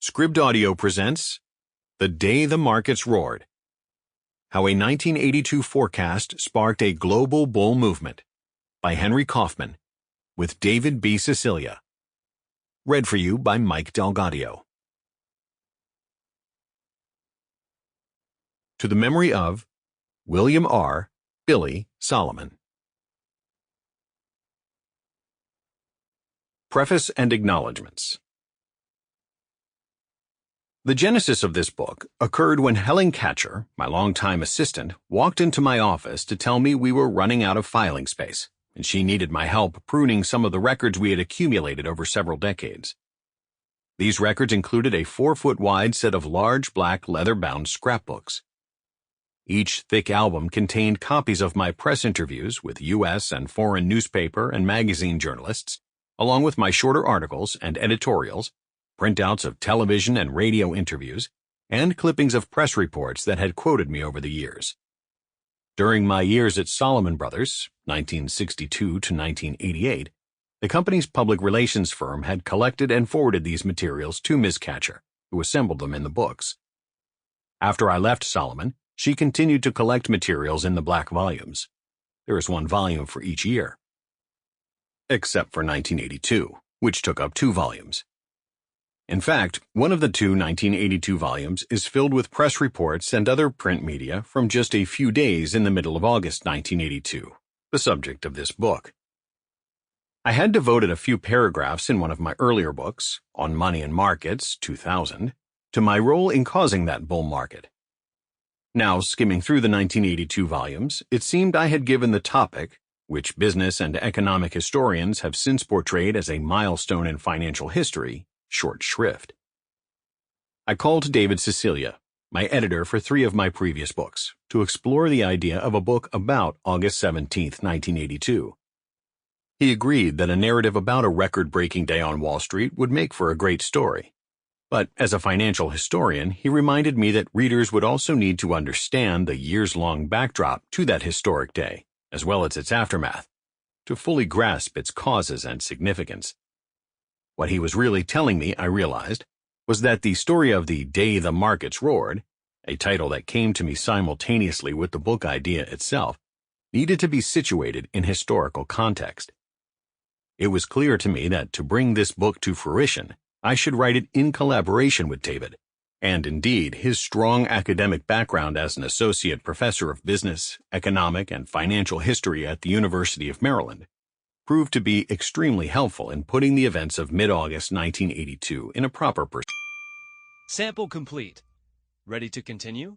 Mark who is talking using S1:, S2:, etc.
S1: INAudio presents The Day the Markets Roared. How a 1982 forecast sparked a global bull movement by Henry Kaufman with David B. Sicilia. Read for you by Mike Delgaudio. To the memory of William R. Billy Solomon. Preface and Acknowledgements. The genesis of this book occurred when Helen Catcher, my longtime assistant, walked into my office to tell me we were running out of filing space, and she needed my help pruning some of the records we had accumulated over several decades. These records included a 4-foot-wide set of large black leather-bound scrapbooks. Each thick album contained copies of my press interviews with U.S. and foreign newspaper and magazine journalists, along with my shorter articles and editorials, printouts of television and radio interviews, and clippings of press reports that had quoted me over the years. During my years at Solomon Brothers, 1962 to 1988, the company's public relations firm had collected and forwarded these materials to Ms. Catcher, who assembled them in the books. After I left Solomon, she continued to collect materials in the black volumes. There is one volume for each year. Except for 1982, which took up 2 volumes. In fact, one of the 2 1982 volumes is filled with press reports and other print media from just a few days in the middle of August 1982, the subject of this book. I had devoted a few paragraphs in one of my earlier books, On Money and Markets, 2000, to my role in causing that bull market. Now, skimming through the 1982 volumes, it seemed I had given the topic, which business and economic historians have since portrayed as a milestone in financial history, short shrift. I called David Sicilia, my editor for 3 of my previous books, to explore the idea of a book about August 17, 1982. He agreed that a narrative about a record-breaking day on Wall Street would make for a great story. But as a financial historian, he reminded me that readers would also need to understand the years-long backdrop to that historic day, as well as its aftermath, to fully grasp its causes and significance. What he was really telling me, I realized, was that the story of The Day the Markets Roared, a title that came to me simultaneously with the book idea itself, needed to be situated in historical context. It was clear to me that to bring this book to fruition, I should write it in collaboration with David, and indeed his strong academic background as an associate professor of business, economic, and financial history at the University of Maryland proved to be extremely helpful in putting the events of mid-August 1982 in a proper perspective.
S2: Sample complete. Ready to continue?